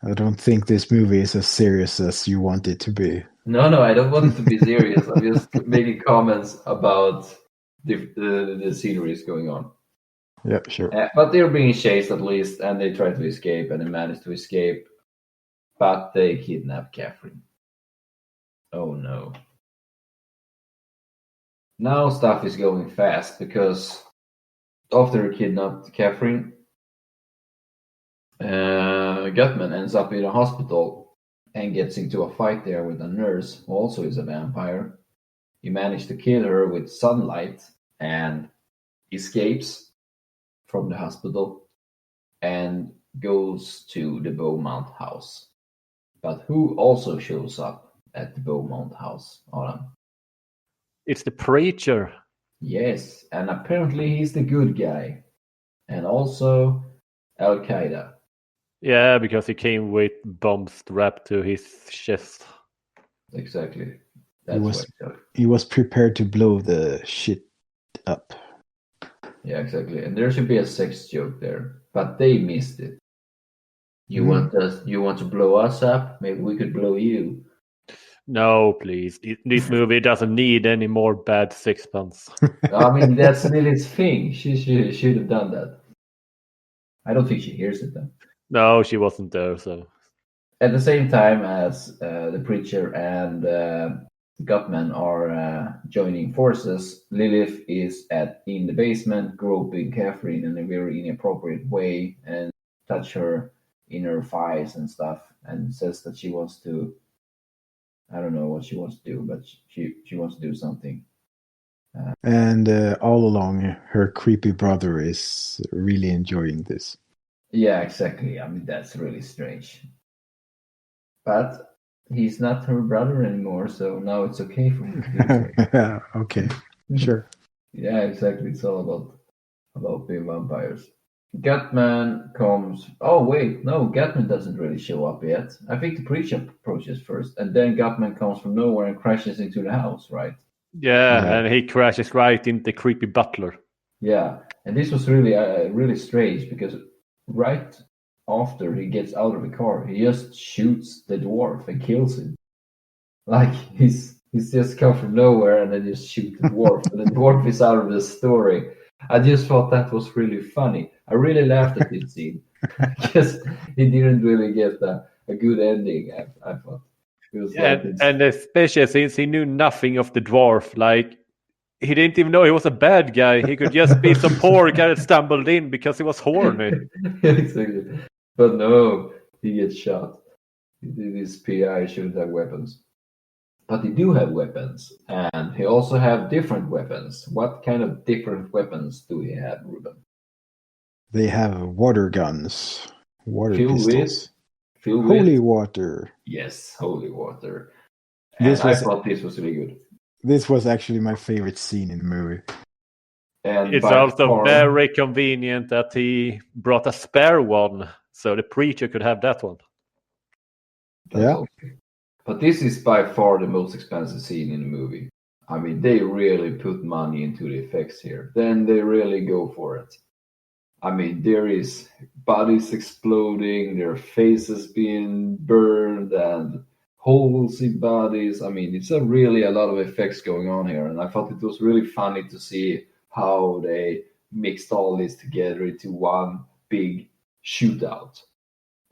C: I don't think this movie is as serious as you want it to be.
A: No, I don't want it to be serious. I'm just making comments about the sceneries going on.
C: Yeah, sure.
A: But they're being chased at least, and they try to escape, and they manage to escape. But they kidnap Catherine. Oh no. Now stuff is going fast because after they kidnapped Catherine, Gutman ends up in a hospital and gets into a fight there with a nurse who also is a vampire. He managed to kill her with sunlight and escapes from the hospital and goes to the Beaumont house. But who also shows up at the Beaumont house, Adam?
B: It's the preacher.
A: Yes, and apparently he's the good guy. And also Al Qaeda.
B: Yeah, because he came with bombs strapped to his chest.
A: Exactly.
C: He was prepared to blow the shit up.
A: Yeah, exactly. And there should be a sex joke there, but they missed it. You want to blow us up? Maybe we could blow you.
B: No, please. This movie doesn't need any more bad sixpence.
A: I mean, that's Lily's thing. She should have done that. I don't think she hears it though.
B: No, she wasn't there, so.
A: At the same time as the preacher and Gutman are joining forces, Lilith is in the basement groping Catherine in a very inappropriate way and touch her in her thighs and stuff, and says that she wants to. I don't know what she wants to do, but she wants to do something.
C: And all along, her creepy brother is really enjoying this.
A: Yeah, exactly. I mean, that's really strange. But he's not her brother anymore, so now it's okay for him to do so.
C: Yeah, okay, sure.
A: Yeah, exactly. It's all about being vampires. Gutman comes. Oh wait, no, Gutman doesn't really show up yet. I think the preacher approaches first, and then Gutman comes from nowhere and crashes into the house, right?
B: Yeah,
C: Yeah.
B: and he crashes right into the creepy butler.
A: Yeah, and this was really strange because right after he gets out of the car, he just shoots the dwarf and kills him. Like he's just come from nowhere and then just shoot the dwarf, and the dwarf is out of the story. I just thought that was really funny. I really laughed at this scene because he didn't really get a good ending. I thought it was
B: And especially since he knew nothing of the dwarf, like he didn't even know he was a bad guy. He could just be some poor guy that stumbled in because he was horny.
A: Exactly. But no, he gets shot. This PI shouldn't have weapons. But they do have weapons, and they also have different weapons. What kind of different weapons do we have, Ruben?
C: They have water guns, water
A: Filled
C: pistols,
A: with
C: holy water.
A: Yes, holy water. And I thought this was really good.
C: This was actually my favorite scene in the movie.
A: And
B: It's
A: by
B: also
A: far-
B: very convenient that he brought a spare one, so the preacher could have that one.
C: Yeah.
A: Okay. But this is by far the most expensive scene in the movie. I mean, they really put money into the effects here. Then they really go for it. I mean, there is bodies exploding, their faces being burned, and holes in bodies. I mean, it's really a lot of effects going on here, and I thought it was really funny to see how they mixed all this together into one big shootout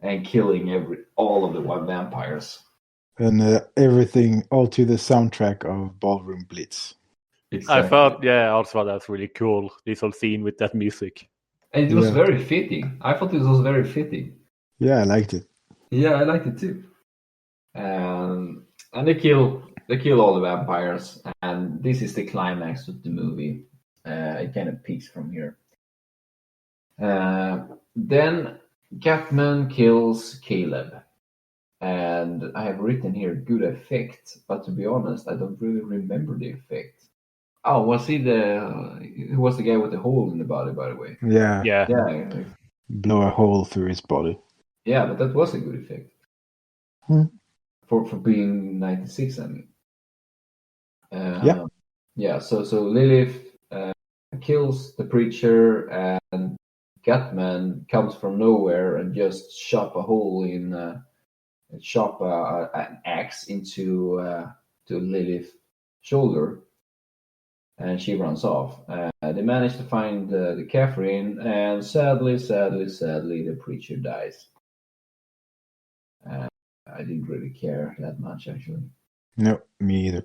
A: and killing all of the vampires.
C: And everything all to the soundtrack of Ballroom Blitz.
A: Exactly.
B: I thought, also that's really cool. This whole scene with that music.
A: And it was very fitting. I thought it was very fitting.
C: Yeah, I liked it.
A: Yeah, I liked it too. And they kill all the vampires, and this is the climax of the movie. It kind of peaks from here. Then Gutman kills Caleb. And I have written here good effect, but to be honest, I don't really remember the effect. Oh, was he who was the guy with the hole in the body, by the way?
C: Yeah.
A: Yeah.
C: Blow a hole through his body.
A: Yeah, but that was a good effect. For being 96, I mean. Yeah, so Lilith kills the preacher, and Gutman comes from nowhere and just chop a hole in, chop an axe into to Lilith's shoulder, and she runs off. They manage to find the Catherine, and sadly, the preacher dies. I didn't really care that much, actually.
C: No, me either.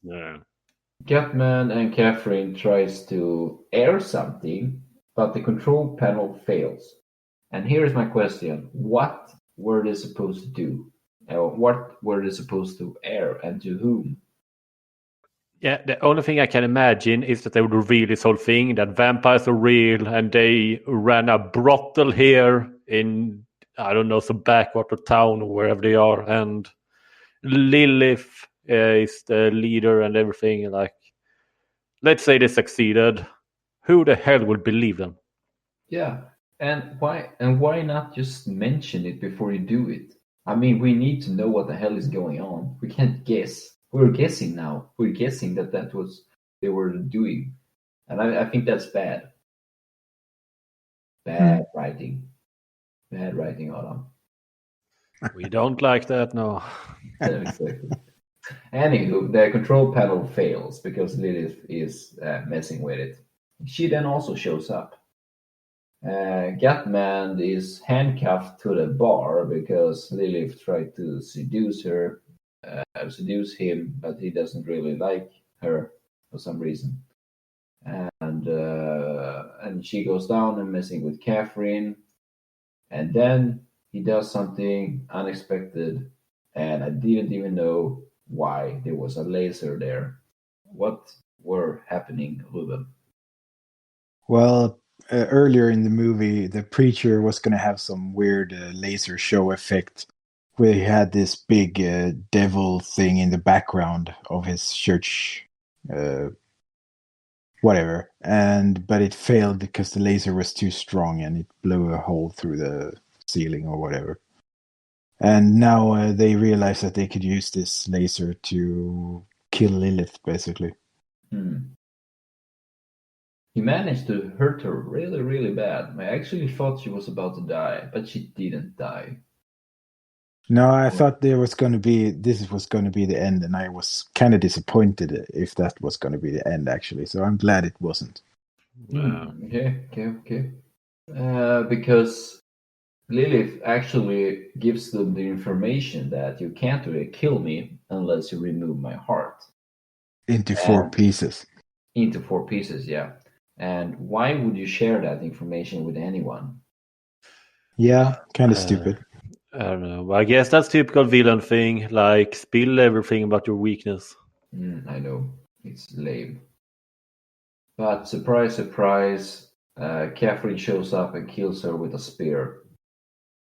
B: Yeah.
A: Gutman and Catherine tries to air something, but the control panel fails. And here is my question: what were they supposed to do? What were they supposed to air, and to whom?
B: Yeah, the only thing I can imagine is that they would reveal this whole thing, that vampires are real, and they ran a brothel here in, I don't know, some backwater town or wherever they are, and Lilith is the leader and everything. Like, let's say they succeeded. Who the hell would believe them?
A: Yeah, and why not just mention it before you do it? I mean, we need to know what the hell is going on. We can't guess. We're guessing now. We're guessing that was they were doing, and I think that's bad. Bad writing. Bad writing, Adam.
B: We don't like that, no.
A: Yeah, exactly. Anywho, the control panel fails because Lilith is messing with it. She then also shows up. Gutman is handcuffed to the bar because Lilith tried to seduce him, but he doesn't really like her for some reason. And she goes down and messing with Catherine, and then he does something unexpected, and I didn't even know why there was a laser there. What were happening, Ruben?
C: Well, earlier in the movie, the preacher was going to have some weird laser show effect where he had this big devil thing in the background of his church, whatever. But it failed because the laser was too strong and it blew a hole through the ceiling or whatever. And now they realize that they could use this laser to kill Lilith, basically.
A: He managed to hurt her really, really bad. I actually thought she was about to die, but she didn't die.
C: No, I thought this was going to be the end, and I was kind of disappointed if that was going to be the end, actually. So I'm glad it wasn't.
A: Okay. Because Lilith actually gives them the information that you can't really kill me unless you remove my heart.
C: Into 4 pieces.
A: Into 4 pieces, yeah. And why would you share that information with anyone?
C: Yeah, kind of stupid.
B: I don't know. I guess that's typical villain thing, like spill everything about your weakness.
A: I know. It's lame. But surprise, surprise, Catherine shows up and kills her with a spear.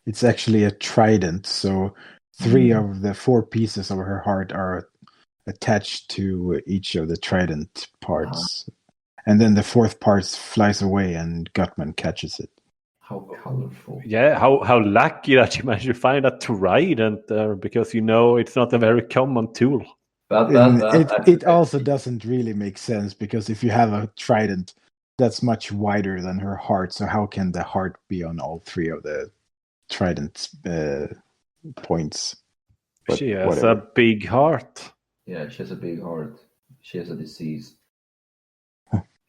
C: It's actually a trident, so 3 of the 4 pieces of her heart are attached to each of the trident parts. And then the 4th part flies away and Gutman catches it.
A: How colorful.
B: Yeah, how lucky that you managed to find a trident there, because it's not a very common tool.
A: But
C: it also doesn't really make sense, because if you have a trident, that's much wider than her heart, so how can the heart be on all 3 of the trident points?
B: But she has a big heart.
A: Yeah, she has a big heart. She has a disease.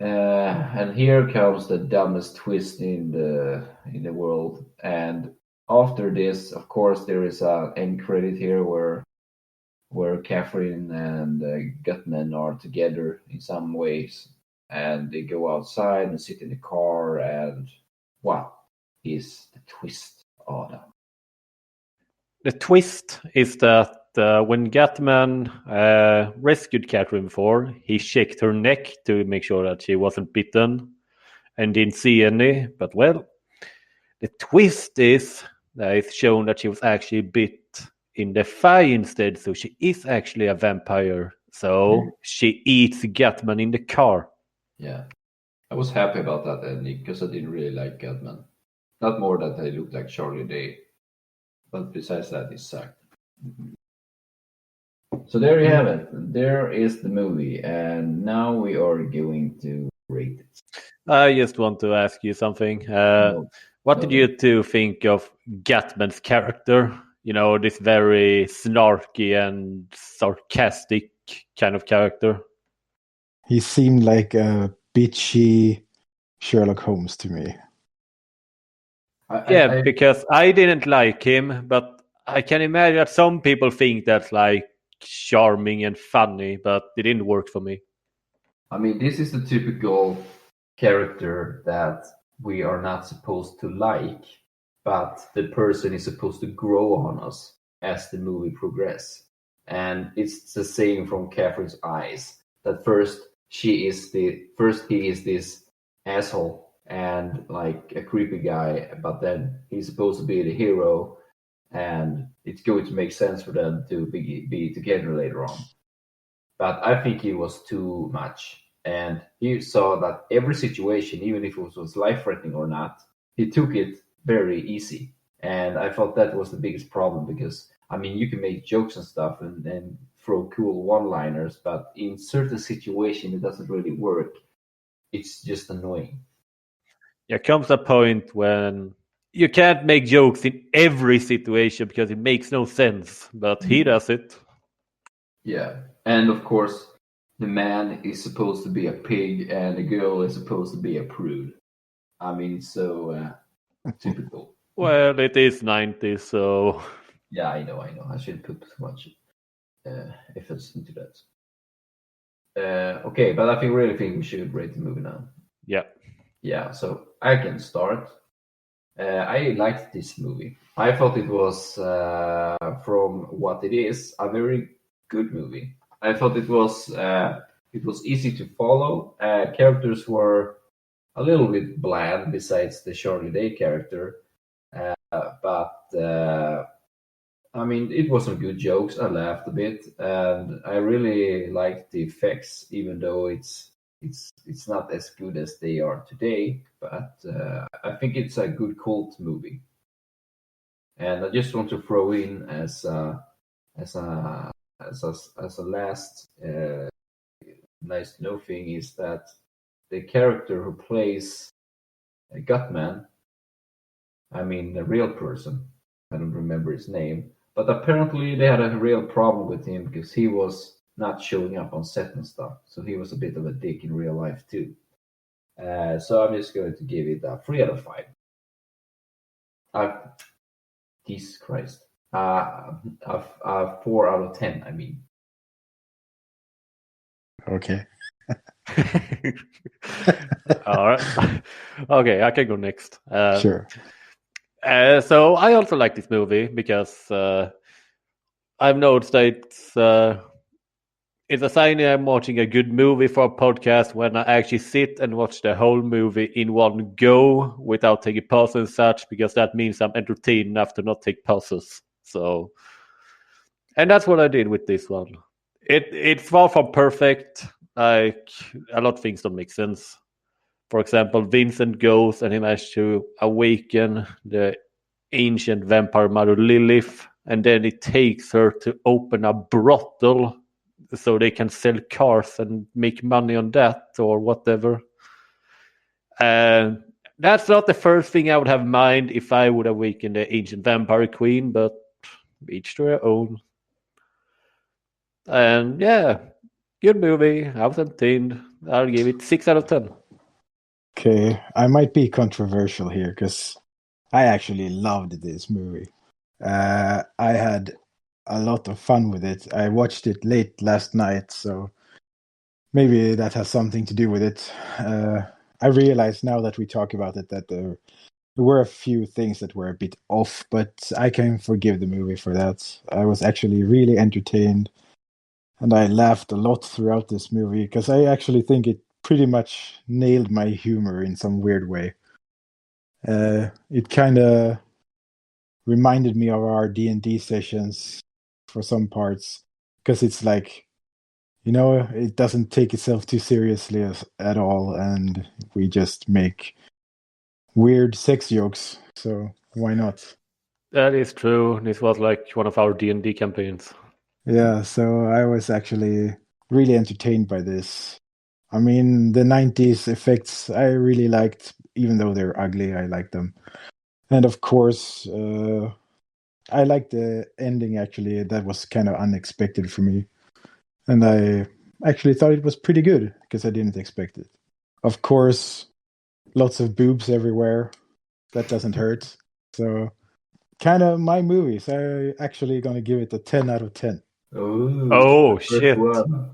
A: And here comes the dumbest twist in the world. And after this, of course, there is an end credit here where Catherine and Gutman are together in some ways, and they go outside and sit in the car. And what is the twist, Adam?
B: The twist is that when Gutman rescued Catherine before, he checked her neck to make sure that she wasn't bitten and didn't see any. But, well, the twist is that it's shown that she was actually bit in the thigh instead, so she is actually a vampire. So she eats Gutman in the car.
A: Yeah, I was happy about that ending because I didn't really like Gutman. Not more that I looked like Charlie Day, but besides that, it sucked. So there you have it. There is the movie, and now we are going to rate it.
B: I just want to ask you something.
A: No,
B: What
A: no,
B: did
A: no.
B: you two think of Gutman's character? This very snarky and sarcastic kind of character.
C: He seemed like a bitchy Sherlock Holmes to me.
B: Yeah, because I didn't like him, but I can imagine that some people think that's like charming and funny, but it didn't work for me.
A: I mean, this is the typical character that we are not supposed to like, but the person is supposed to grow on us as the movie progresses. And it's the same from Catherine's eyes. That first he is this asshole and like a creepy guy, but then he's supposed to be the hero, and it's going to make sense for them to be together later on. But I think he was too much. And he saw that every situation, even if it was life-threatening or not, he took it very easy. And I thought that was the biggest problem because, I mean, you can make jokes and stuff and throw cool one-liners, but in certain situations, it doesn't really work. It's just annoying.
B: There comes a point when you can't make jokes in every situation because it makes no sense, but he does it.
A: Yeah. And of course, the man is supposed to be a pig and the girl is supposed to be a prude. I mean, so typical.
B: Well, it is 90s, so...
A: Yeah, I know. I shouldn't put too much efforts into that. Okay, but I really think we should rate the movie now.
B: Yeah.
A: Yeah, so I can start. I liked this movie. I thought it was, from what it is, a very good movie. I thought it was easy to follow. Characters were a little bit bland, besides the Charlie Day character, but I mean, it was some good jokes. I laughed a bit, and I really liked the effects, even though it's not as good as they are today. But I think it's a good cult movie. And I just want to throw in as a last nice to know thing is that the character who plays Gutman, I mean the real person, I don't remember his name, but apparently they had a real problem with him because he was not showing up on set and stuff. So he was a bit of a dick in real life too. So I'm just going to give it a 3 out of 5. Jesus Christ. A 4 out of 10, I mean.
C: Okay.
B: All right. Okay, I can go next.
C: Sure.
B: So I also like this movie because I've noticed that it's a sign I'm watching a good movie for a podcast when I actually sit and watch the whole movie in one go without taking pauses and such, because that means I'm entertained enough to not take pauses. So, and that's what I did with this one. It's far from perfect. Like, a lot of things don't make sense. For example, Vincent goes and he manages to awaken the ancient vampire mother Lilith, and then it takes her to open a brothel so they can sell cars and make money on that or whatever. And that's not the first thing I would have in mind if I would awaken the ancient vampire queen, but each to their own. And yeah, good movie. I was entertained. I'll give it 6 out of 10.
C: Okay, I might be controversial here because I actually loved this movie. I had a lot of fun with it. I watched it late last night, so maybe that has something to do with it. I realize now that we talk about it that there were a few things that were a bit off, but I can forgive the movie for that. I was actually really entertained, and I laughed a lot throughout this movie because I actually think it pretty much nailed my humor in some weird way. It kind of reminded me of our D&D sessions for some parts, because it's like, it doesn't take itself too seriously at all, and we just make weird sex jokes, so why not?
B: That is true. This was like one of our D&D campaigns.
C: Yeah, so I was actually really entertained by this. I mean, the 90s effects I really liked, even though they're ugly, I liked them. And of course, I liked the ending actually. That was kind of unexpected for me. And I actually thought it was pretty good because I didn't expect it. Of course, lots of boobs everywhere. That doesn't hurt. So, kind of my movies. I actually gonna give it a 10 out of 10.
B: Oh,
A: the first
B: shit.
A: one.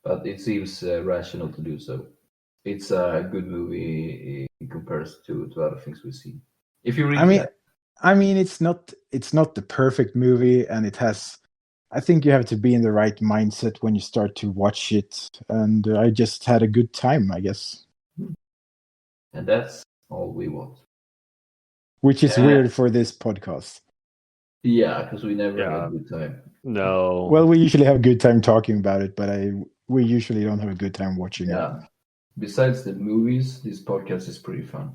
A: But it seems rational to do so. It's a good movie in comparison to other things we've seen. If you read
C: I mean, it's not the perfect movie, and it has. I think you have to be in the right mindset when you start to watch it, and I just had a good time, I guess.
A: and that's all we want.
C: Which is weird for this podcast.
A: Yeah, because we never have a good time.
B: No.
C: Well, we usually have a good time talking about it, but we usually don't have a good time watching it.
A: Besides the movies, this podcast is pretty fun.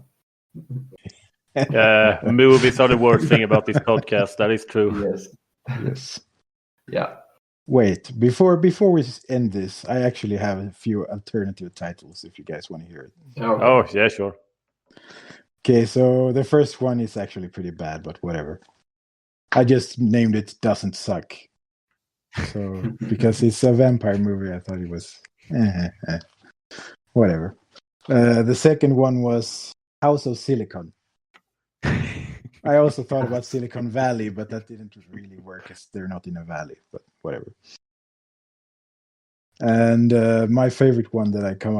B: Movies are the worst thing about this podcast. That is true.
C: Yes.
A: Yeah.
C: Wait, before we end this, I actually have a few alternative titles if you guys want to hear it.
A: Okay.
B: Oh, yeah, sure.
C: Okay, so the first one is actually pretty bad, but whatever. I just named it Doesn't Suck. So, because it's a vampire movie, I thought it was whatever. The second one was House of Silicon. I also thought about Silicon Valley, but that didn't really work as they're not in a valley, but whatever. And my favorite one that I came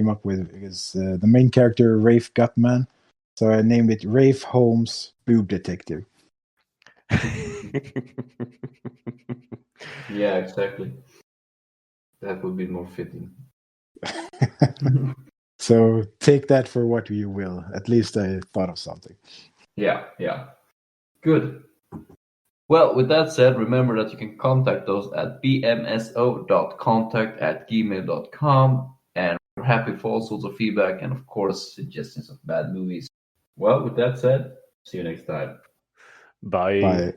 C: up with is the main character, Rafe Gutman. So I named it Rafe Holmes Boob Detective.
A: Yeah, exactly. That would be more fitting.
C: So take that for what you will. At least I thought of something.
A: Yeah. Good. Well, with that said, remember that you can contact us at bmso.contact@gmail.com, and we're happy for all sorts of feedback and, of course, suggestions of bad movies. Well, with that said, see you next time.
B: Bye.
C: Bye.